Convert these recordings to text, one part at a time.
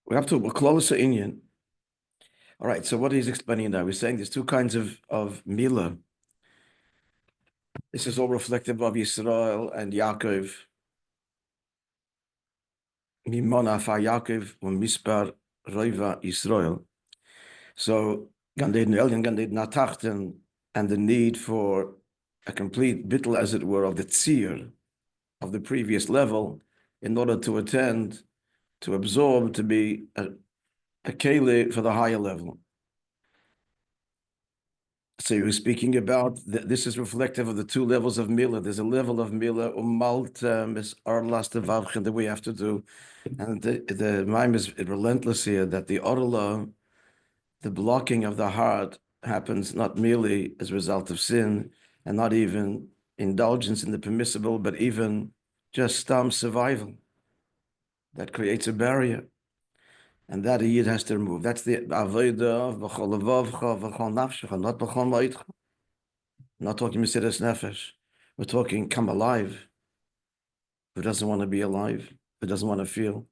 We're up to a closer Indian. All right, so what he's explaining now, he's saying there's two kinds of Mila. This is all reflective of Yisrael and Yaakov. Monoh, Afar, Yaakov, Mispar, Roiva, Yisrael. So, Gan Eden Elyon, Gan Eden Atachten, and the need for a complete bittul, as it were, of the tzir, of the previous level, in order to attend, to absorb, to be a keli for the higher level. So he was speaking about this is reflective of the two levels of Mila. There's a level of Mila, is our last vavchen that we have to do. And the mime is relentless here that the orla, the blocking of the heart, happens not merely as a result of sin and not even indulgence in the permissible, but even just survival that creates a barrier. And that a yid has to remove. That's the avodah of b'chol levavcha v'chol nafshecha, not b'chol ma'itcha. Not talking Mesiras Nefesh. We're talking come alive. Who doesn't want to be alive? Who doesn't want to feel?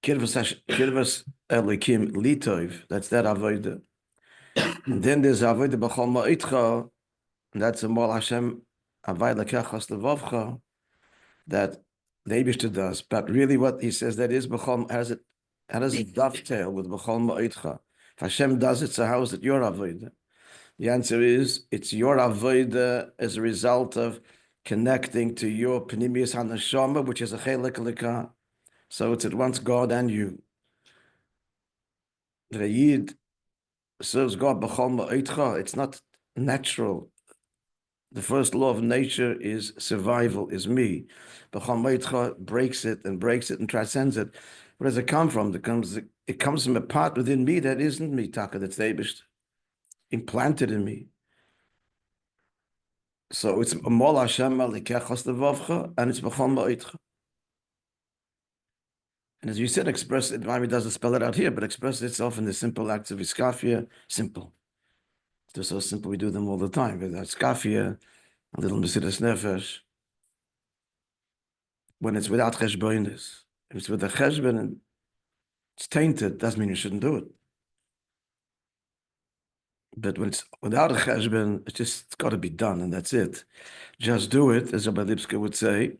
Kirvas Elikim Litov. That's that avodah. And then there's avodah b'chol ma'itcha, and that's a Mol Hashem avay lekechas levavcha that the Eibishter does. But really, what he says that is b'chol. How does it dovetail with b'chol ma'itcha? If Hashem does it, so how is it your avodah? The answer is it's your avodah as a result of connecting to your pnimius hanashama, which is a chelik leka. So it's at once God and you. The yid serves God b'chol ma'itcha. It's not natural. The first law of nature is survival, is me. B'chol ma'itcha breaks it and transcends it. Where does it come from? It comes from a part within me that isn't me, Taka, that's the Eibishter, implanted in me. So it's Mol Hashem Malikechas Levavcha, and it's B'chol Ma'itcha. And as you said, Rabbi doesn't spell it out here, but expresses itself in the simple acts of iskafia. Simple. They're so simple, we do them all the time. But iskafia, a little Mesiras Nefesh. When it's without cheshbonis, if it's with a cheshbon and it's tainted, doesn't mean you shouldn't do it. But when it's without a cheshbon, it's got to be done, and that's it. Just do it, as Rabbi Lipska would say.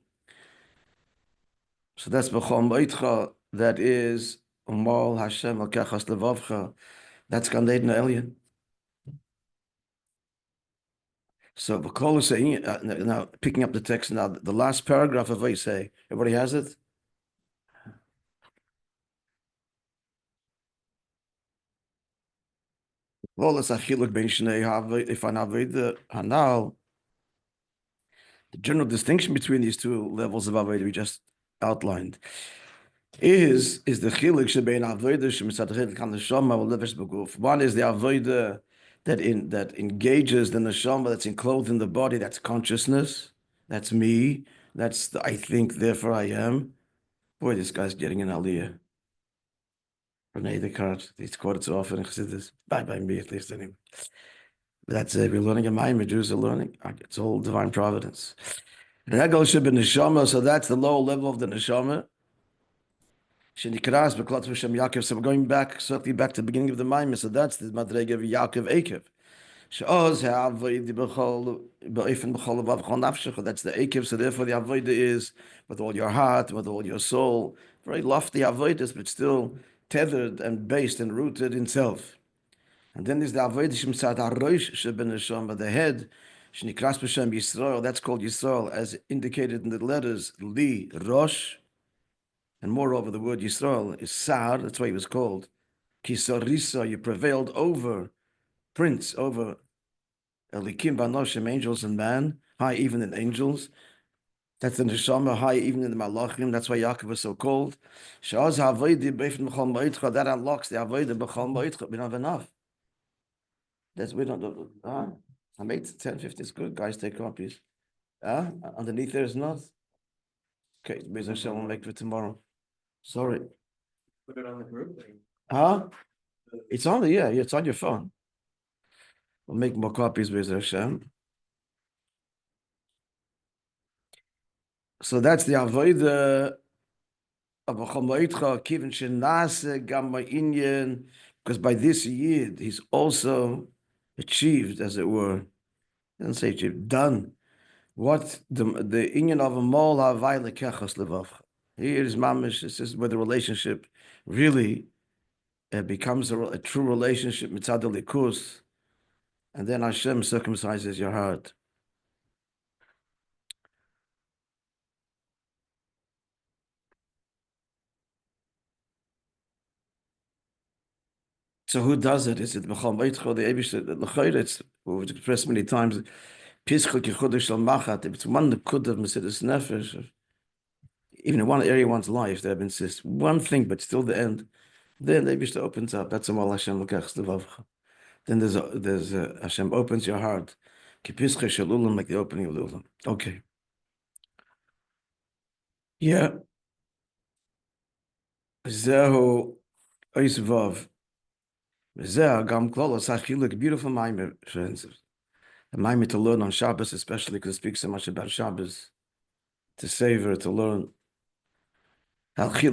So that's b'chol ma'itcha. That is Mol Hashem al kechas levavcha. That's Gan Eden Elyon. So b'kol saying now picking up the text now, the last paragraph of what you say. Everybody has it. The general distinction between these two levels of avodah we just outlined is the chiluk shebein avodah shemitzad kan neshama v'levesh beguf. One is the avodah that engages the neshama, that's enclosed in the body, that's consciousness, that's me, that's the I think, therefore I am. Boy, this guy's getting an aliyah. Renee Descartes, he's quoted so often in Chassidus. By me, at least, anyway. That's it. We're learning a Maimon. Jews are learning. It's all divine providence. Regel shebe neshama. So that's the lower level of the neshama. Shenikras b'klot v'shem Yaakov. So we're going certainly back to the beginning of the Maimon. So that's the madrega of Yaakov Ekev. She'oz ha'avodah b'chol b'ofen b'chol levav b'chol nafshecha. That's the Ekev. So therefore the avodah is with all your heart, with all your soul. Very lofty avodas, but still tethered and based and rooted in self. And then there's the avodah shemsad harosh sheben neshama, the head, shenikras b'shem Yisrael. That's called Yisrael, as indicated in the letters Li Rosh. And moreover, the word Yisrael is Sar. That's why he was called Kisarisa. You prevailed over prince, over Elikim Banoshim, angels and man, high even in angels. That's the neshama, high even in the malachim. That's why Yaakov was so called. Shaz havodah b'ofen b'chol ma'itcha. That unlocks the avodah b'chol ma'itcha. We don't have enough. We don't do. I made 10:50. It's good. Guys, take copies. Underneath there is not. Okay, Be'ez Hashem will make for tomorrow. Sorry. Put it on the group. It's on the yeah. It's on your phone. We'll make more copies, Be'ez Hashem. So that's the avodah because by this yid, he's also achieved, as it were, doesn't say achieved, done what the inyan of a mol havai lekechas levavcha. Here is mamish. This is where the relationship really becomes a true relationship mitzad likus, and then Hashem circumcises your heart. So who does it? Is it B'chol Moitcho, the Eibush, the L'chayr? We've expressed many times. Pischel Kichudah Shal Machat. If it's one Nekud of Mesidus Nefesh, even in one area of one's life, they have insist one thing, but still the end. Then the Eibush opens up. That's all Hashem L'kach Levavcha. Then there's Hashem opens your heart. Kipischel Shal Ulam, like the opening of the Ulam. Okay. Yeah. Zehu Oisvav. Zehu Gam Klolos Achiluk. Beautiful Maimer, friends. A Maimer to learn on Shabbos, especially because it speaks so much about Shabbos. To savor, to learn. This is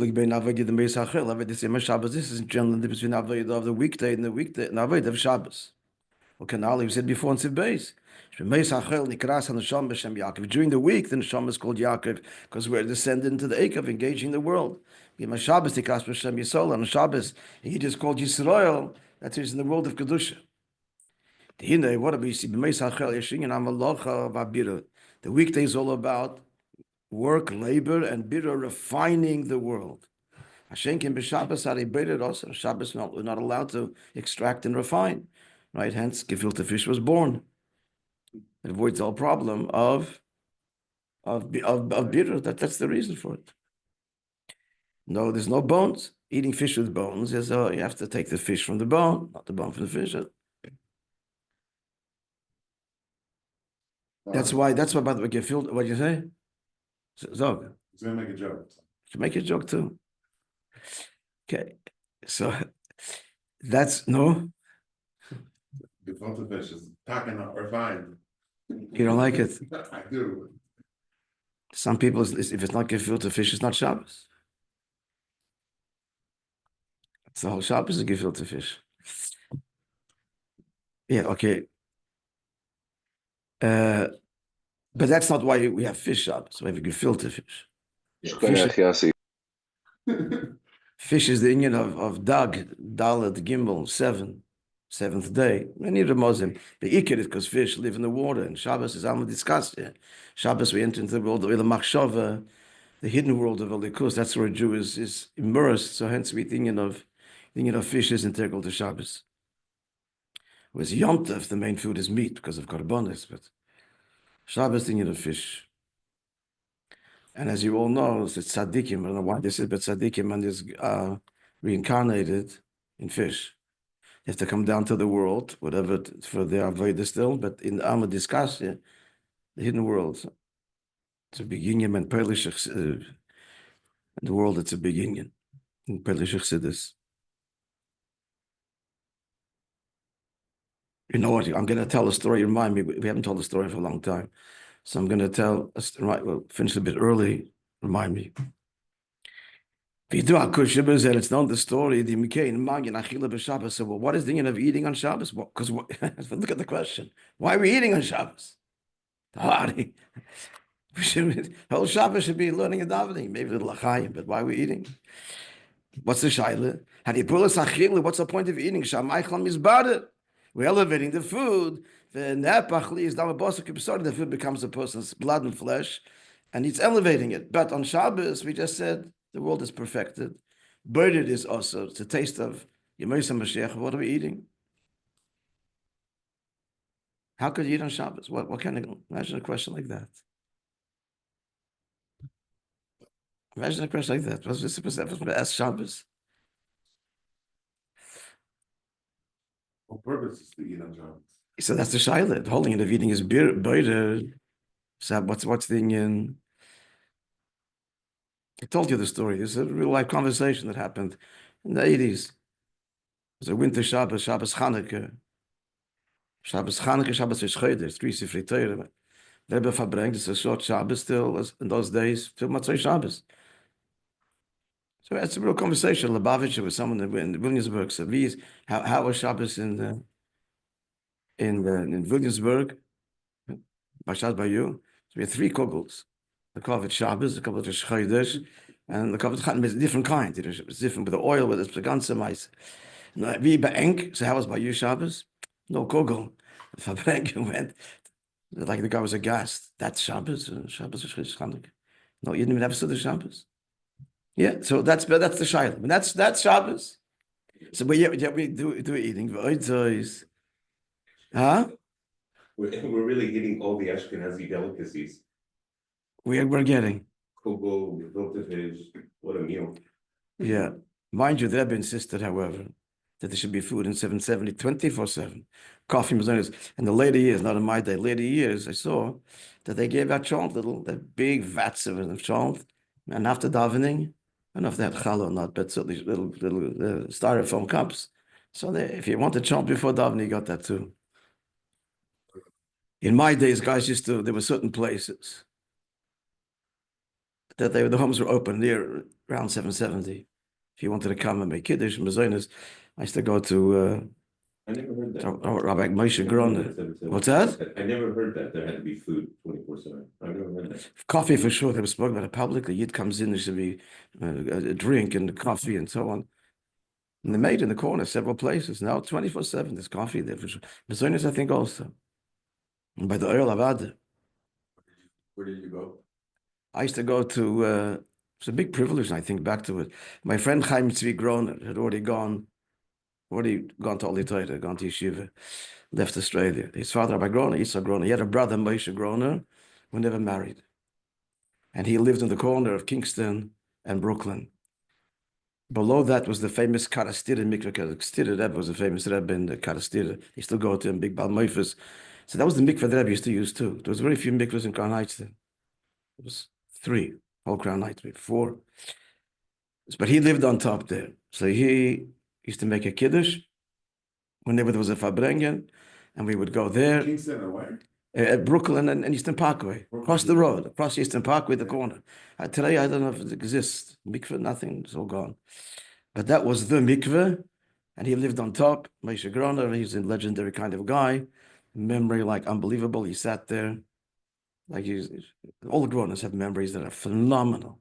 generally the difference between Avodah of the weekday and the Avodah of Shabbos. Okay, now we said before in Siv Beis. During the week, the Neshama is called Yaakov because we're descended into the Eikav, engaging the world. On Shabbos, he just called Yisrael. That's in the world of Kedusha. What do we see? The weekday is all about work, labor, and bira, refining the world. Hashenkin b'Shabbos are also. Shabbos we're not allowed to extract and refine, right? Hence, gefilte fish was born. It avoids the whole problem of bira. That's the reason for it. No, there's no bones. Eating fish with bones is you have to take the fish from the bone, not the bone from the fish. That's why. By the way, gefilte. What you say? Zog. He's gonna make a joke. Should make a joke too. Okay, so that's no. The filter fish is talking up refined. You don't like it. I do. Some people, if it's not gefilte fish, it's not Shabbos. It's the whole Shabbos is gefilte fish. Yeah, okay. But that's not why we have fish Shabbos. We have gefilte fish. Fish is the union of Dag, Dalet, Gimel, seventh day. Many of the Muslim, the Iker is because fish live in the water, and Shabbos is Alma discussed here. Shabbos, we enter into the world of Ilam Machshava, the hidden world of Elikus. That's where a Jew is immersed. So hence we thinking of fish is integral to Shabbos. Whereas Yom Tov, the main food is meat because of Karbonis, but Shabbos thinking of fish. And as you all know, it's tzaddikim. I don't know why this is, but tzaddikim and is reincarnated in fish. They have to come down to the world, whatever for their avodah still. But in the Alma discussion, the hidden world, it's a big union and Perlish. In the world, it's a big union. In Perlish Chassidus. You know what? I'm going to tell a story. Remind me, we haven't told the story for a long time. So I'm going to tell, right, we'll finish a bit early, remind me. It's known the story, the Mikain, Magin, Achila b'Shabbos. So, well, what is the meaning of eating on Shabbos? Because look at the question. Why are we eating on Shabbos? The whole Shabbos should be learning and davening, maybe a little achayim, but why are we eating? What's the shaila? What's the point of eating? We're elevating the food. The food becomes a person's blood and flesh, and it's elevating it. But on Shabbos, we just said the world is perfected. Birded is also, it's a taste of Yemesa Mashiach. What are we eating? How could you eat on Shabbos? What kind of, imagine a question like that. Imagine a question like that. What's this supposed to ask Shabbos? On purpose is to eat on Shabbos. So that's the shaila. The whole thing of eating is better. So what's the Indian? I told you the story. It's a real life conversation that happened in the 80s. It was a winter Shabbos, Shabbos Chanukah. Shabbos Chanukah, Shabbos Yishchayder, 3 Sifrei Torah. Rebbe verbringt, it's a short Shabbos still, in those days, till Matzai Shabbos. So it's a real conversation. Lubavitcher with someone in Williamsburg. So how was Shabbos in Williamsburg? Bashad by you. So we had 3 kugels. The covered Shabbos, the covered Chodesh, and the covered Chatn is different kind. It's different with the oil, with the ganze mice. We be'enk. So how was by you Shabbos? No kugel. If I went, like the guy was aghast. That's Shabbos. Shabbos is Chanukah. No, you didn't even have a Suda Shabbos. Yeah, so that's the Shiloh. And that's Shabbos. So we do eating. Huh? We're really eating all the Ashkenazi delicacies. We're getting. Kugel, gefilte fish, what a meal. Yeah. Mind you, the Rebbe insisted, however, that there should be food in 770 24/7. Coffee, mazonas. In the later years, not in my day, later years, I saw that they gave out chant, that big vats of chant. And after davening, I don't know if they had challah or not, but certainly little styrofoam cups. So if you wanted chant before davening, you got that too. In my days, guys there were certain places that the homes were open near around 770. If you wanted to come and make kiddush and mazonas, I used to go to I never heard that. Rabbi Moishe Groner. What's that? I never heard that there had to be food 24/7. I never heard that. Coffee for sure. They were spoken about it publicly. Yid comes in, there should be a drink and coffee and so on. And they made in the corner several places. Now 24/7, there's coffee there for sure. Mazonas, I think, also. And by the Earl Avad. Where did you go? I used to go to, it's a big privilege, and I think back to it. My friend Chaim Tzvi Groner had already gone to Oli Torah, gone to Yeshiva, left Australia. His father, Rabbi Groner, Isa Groner, he had a brother, Moishe Groner, who never married. And he lived in the corner of Kingston and Brooklyn. Below that was the famous Karastira mikveh. Karastira Rebbe was a famous Rebbe in the Karastira. He still go to him, big Bal Moifes. So that was the mikveh the Rebbe used to use too. There was very few mikvehs in Crown Heights then. It was 3, whole Crown Heights, maybe 4. But he lived on top there. So he used to make a kiddush whenever there was a farbrengen, and we would go there. Kingston or where? At Brooklyn and Eastern Parkway, across the road, across Eastern Parkway, the corner. Today, I don't know if it exists. Mikveh, nothing, it's all gone. But that was the mikveh, and he lived on top. Moshe Groner, he's a legendary kind of guy. Memory like unbelievable. He sat there. Like all the Groners have memories that are phenomenal.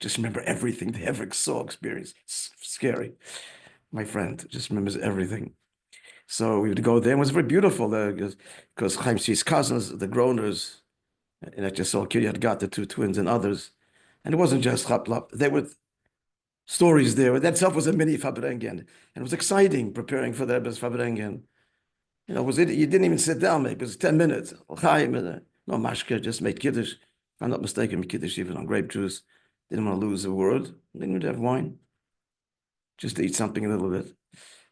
Just remember everything they ever saw, experienced. It's scary. My friend just remembers everything. So we would go there. It was very beautiful because Chaim Tzvi's cousins, the Groners, and I just saw Kiryat got the 2 twins and others. And it wasn't just chaplap. There were stories there. That itself was a mini farbrengen. And it was exciting preparing for the Rebbe's farbrengen. You know, you didn't even sit down, maybe. It was 10 minutes. Chaim, no mashke, just made kiddush. If I'm not mistaken, kiddush even on grape juice. Didn't want to lose a word. Didn't even have wine. Just to eat something a little bit.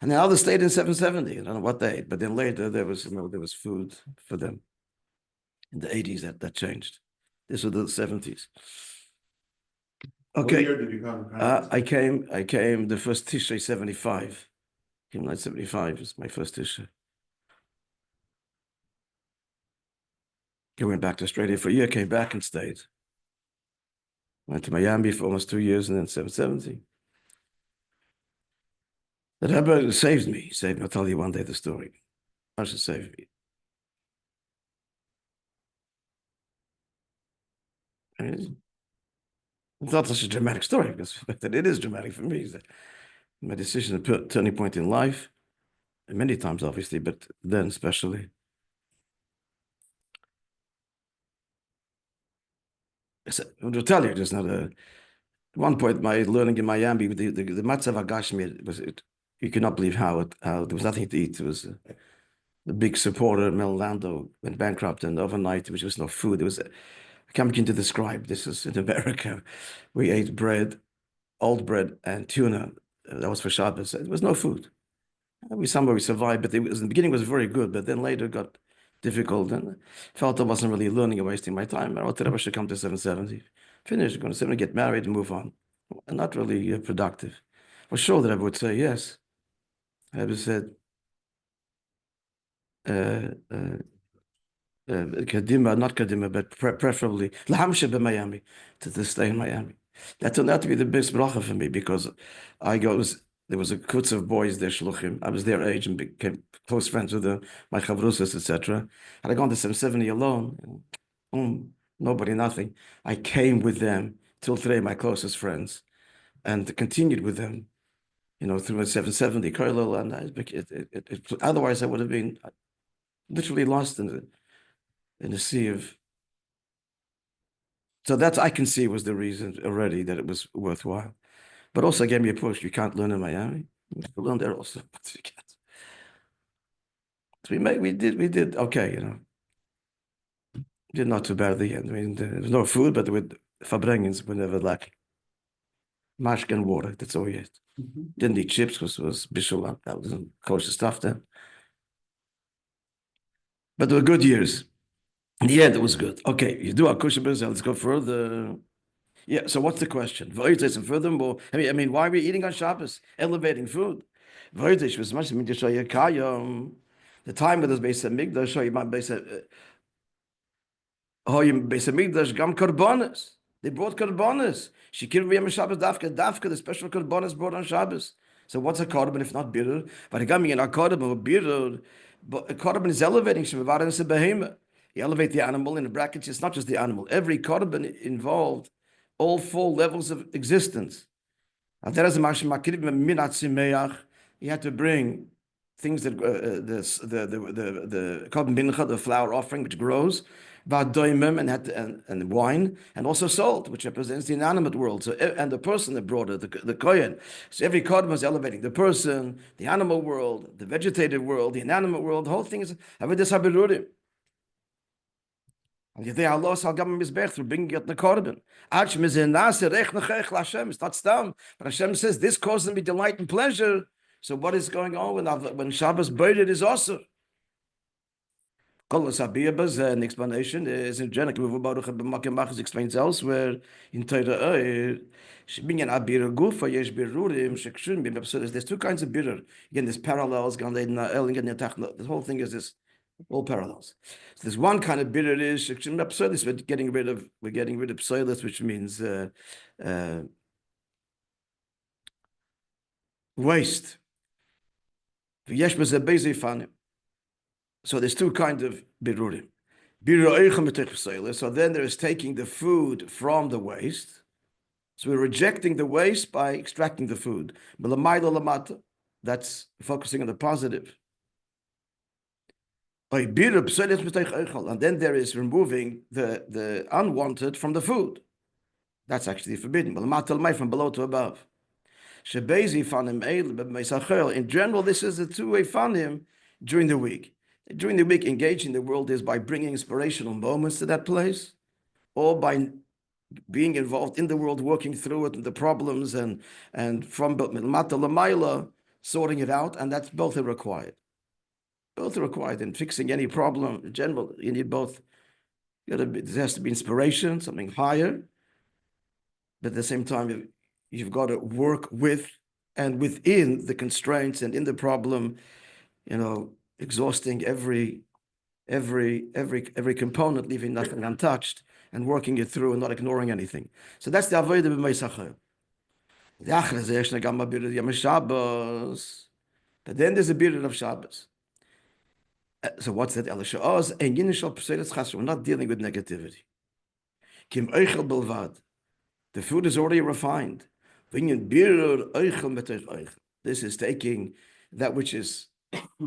And the others stayed in 770. I don't know what they ate, but then later there was food for them. In the 80s, that changed. This was the 70s. What Okay. year did you come? I came the first Tishrei 75. Came 1975 is my first Tishrei. I went back to Australia for a year, came back and stayed. Went to Miami for almost 2 years and then 770. The Rebbe saved me. He saved me. I'll tell you one day the story. I should save me. It's not such a dramatic story, because it is dramatic for me. My decision, a turning point in life, and many times, obviously, but then especially. I'll tell you, just not at one point, my learning in Miami, the matzav hagashmi was it. You cannot believe how there was nothing to eat. It was the big supporter, Mel Lando, went bankrupt, and overnight there was just no food. I can't begin to describe. This is in America. We ate bread, old bread, and tuna. That was for Shabbos. There was no food. We survived, but in the beginning it was very good, but then later it got difficult, and felt I wasn't really learning and wasting my time. I thought I should come to 770. Finish, going to 770, get married and move on. And not really productive. I was sure that I would say yes. I ever said, Kadima, not Kadima, but preferably Lahamsha Miami, to stay in Miami. That turned out to be the best bracha for me because there was a kutz of boys there, shluchim. I was their age and became close friends with them, my chavrusas, etc. Had I gone to 770 alone, nobody, nothing. I came with them till today, my closest friends, and continued with them, through 770, Koilel, and otherwise I would have been literally lost in the sea of. So that I can see was the reason already that it was worthwhile. But also gave me a push. You can't learn in Miami. You can learn there also. So we did okay, Did not too bad at the end. I mean, there was no food, but with verbringings were never lacking. Mashke and water, that's all we ate. Didn't eat chips because it was bishul. That was kosher stuff then. But they were good years. In the end, it was good. Okay, you do our kosher business. Let's go further. Yeah, so what's the question? And furthermore, I mean, why are we eating on Shabbos? Elevating food. Was much the time with this base of Migdash, show you my base of Migdash, gam karbonas. They brought karbonas. She killed me on Shabbos dafka, the special karbonas brought on Shabbos. So what's a carbon if not bitter? But it got me in a carbon or bitter. But a carbon is elevating. You elevate the animal in the brackets. It's not just the animal. Every carbon involved all 4 levels of existence. You had to bring things that the carbon mincha, the flour offering which grows, and wine, and also salt, which represents the inanimate world. So and the person that brought it, the kohen. So every carbon was elevating the person, the animal world, the vegetative world, the inanimate world. The whole thing is avedis haberurim. And yet Allah shall give him mizbech through bringing it the korban. It's not stam, but Hashem says this causes me delight and pleasure. So what is going on when Shabbos buried is also? An explanation is in general explains elsewhere in Torah. There's 2 kinds of bitter. Again, there's parallels. The whole thing is this. All parallels. So there's one kind of bitter is we're getting rid of psoilus, which means waste. So there's 2 kinds of birurim. So then there is taking the food from the waste. So we're rejecting the waste by extracting the food. That's focusing on the positive. And then there is removing the unwanted from the food. That's actually forbidden. From below to above. In general, this is a 2-way fanim during the week. During the week, engaging the world is by bringing inspirational moments to that place, or by being involved in the world, working through it, the problems, and from Mata Lamaila, sorting it out, and that's both are required. Both are required in fixing any problem. In general, you need both. There has to be inspiration, something higher, but at the same time, you've got to work with and within the constraints and in the problem, exhausting every component, leaving nothing untouched, and working it through and not ignoring anything. So that's the avodah b'meisachar. But then there's a period of Shabbos. So what's that? We're not dealing with negativity. The food is already refined. This is taking that which is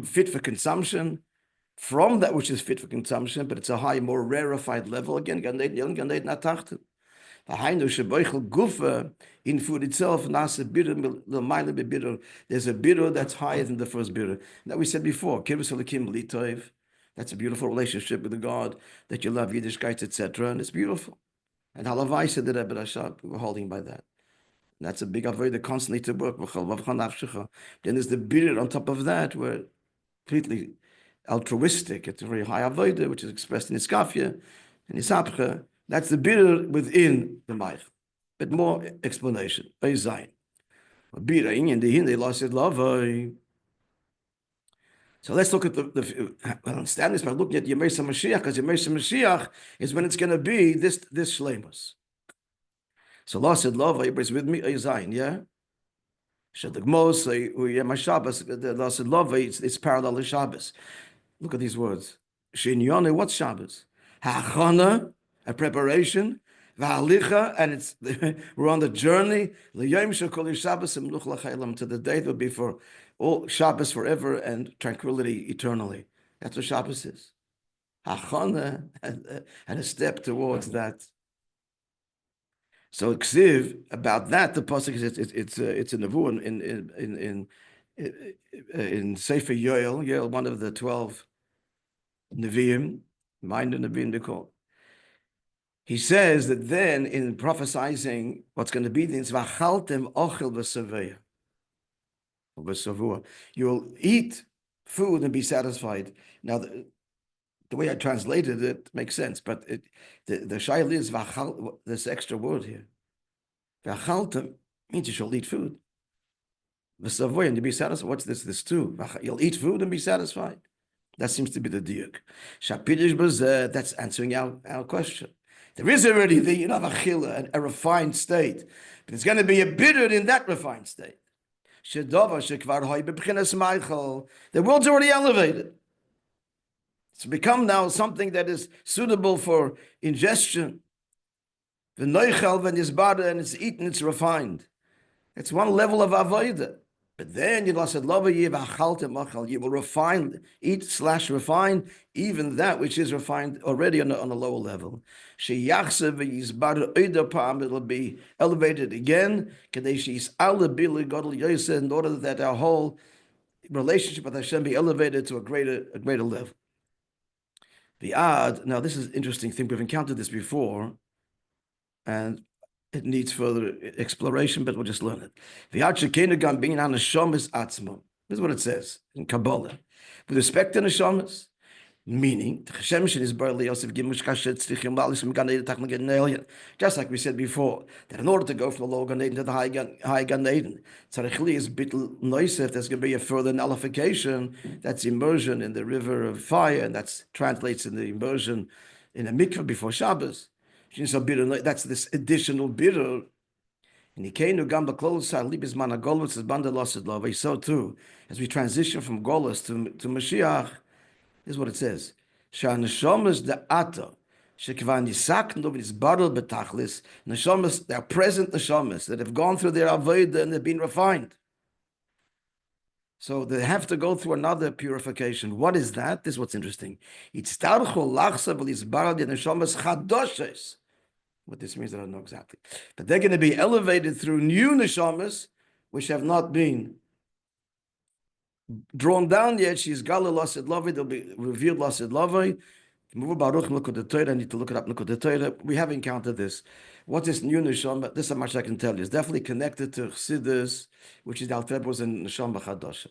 fit for consumption from that which is fit for consumption, but it's a high, more rarefied level. Again, in food itself, there's a bitter that's higher than the first bitter. That we said before, that's a beautiful relationship with the God that you love, Yiddishkeit, etc., and it's beautiful. And Halavai said that Rebbe Rashab, we're holding by that. And that's a big avodah constantly to work. Then there's the bitter on top of that, where completely altruistic, it's a very high avodah, which is expressed in Iskafia and Isapcha. That's the bitter within the Maich. But more explanation. So let's look at understand this by looking at Yemesa Mashiach, because Yemesa Mashiach is when it's going to be this shleimus. So Lasid Lova, everybody's with me, Zayin, yeah? Shadagmos, my Shabbos, the Lasid Lova, it's parallel to Shabbos. Look at these words. Shinyone, what's Shabbos? Ha'achana, a preparation. V'halicha, and it's we're on the journey. L'yom shekol Shabbos imluch l'chaylam, to the day that will be for all Shabbos forever and tranquility eternally. That's what Shabbos is. Ha'achana, and a step towards that. So Ksiv, about that, the pasuk is it's a nevuah in Sefer Yoel, one of the 12 Nevi'im, mind of Nevi'im they call. He says that then in prophesizing what's going to be, v'achaltem ochel v'savua, you will eat food and be satisfied. Now, the way I translated it makes sense, but the shayla is v'achal, this extra word here. V'achaltem means you shall eat food. V'savua, and you be satisfied. What's this? This too. You'll eat food and be satisfied. That seems to be the diuk. Shapidish b'zeh, that's answering our question. There is already the achila, a refined state, but it's going to be a bitter in that refined state. The world's already elevated. It's become now something that is suitable for ingestion. The noichel when it's bada and it's eaten, it's refined. It's one level of avodah. But then you will refine, eat/refine even that which is refined already on a lower level. It'll be elevated again in order that our whole relationship with Hashem be elevated to a greater level. Now this is an interesting thing. We've encountered this before, and it needs further exploration, but we'll just learn it. This is what it says in Kabbalah. With respect to neshamas, meaning, just like we said before, that in order to go from the lower Gan Eden to the high Gan Eden, there's going to be a further nullification, that's immersion in the river of fire, and that translates in the immersion in a mikveh before Shabbos. That's this additional bitter. And so too, as we transition from Golus to Mashiach, is what it says. Neshamas, they are present neshamas that have gone through their avodah and they've been refined. So they have to go through another purification. What is that? This is what's interesting. What this means, I don't know exactly. But they're going to be elevated through new neshamas, which have not been drawn down yet. She's Gala Lasid Lavai, they'll be revealed Lasid Lavai. I need to look it up. We have encountered this. What is new neshama? This is how much I can tell you. It's definitely connected to Chassidus, which is the Alter was in neshama chadasha.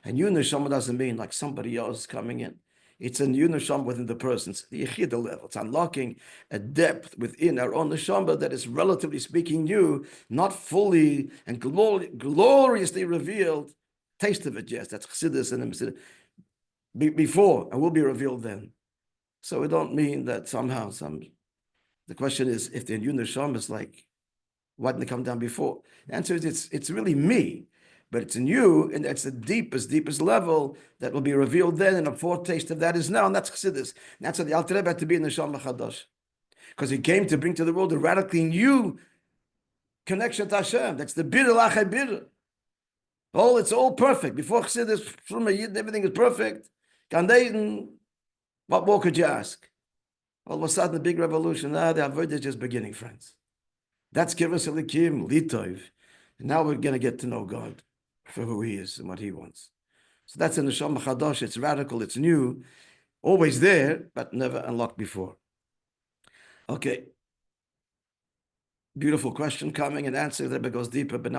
And new neshama doesn't mean like somebody else coming in. It's a new neshama within the person's the yechida level. It's unlocking a depth within our own neshama that is, relatively speaking, new, not fully and gloriously revealed. Taste of it, yes. That's Chassidus and before, and will be revealed then. So we don't mean that somehow the question is, if the new neshama is like, why didn't they come down before? The answer is it's really me, but it's in you, and that's the deepest level that will be revealed then, and a foretaste of that is now, and that's Chassidus. And that's what the Alter Rebbe had to be in the neshama chadash, because he came to bring to the world a radically new connection to Hashem. That's the bir lachai bir. It's all perfect. Before Chassidus, everything is perfect. Gan Eden, what more could you ask? All of a sudden, the big revolution. The avodah is just beginning, friends. That's Kivus Elikim, Litov. And now we're going to get to know God for who He is and what He wants. So that's in the Neshama Chadash. It's radical, it's new, always there, but never unlocked before. Okay. Beautiful question coming and answer that goes deeper, but now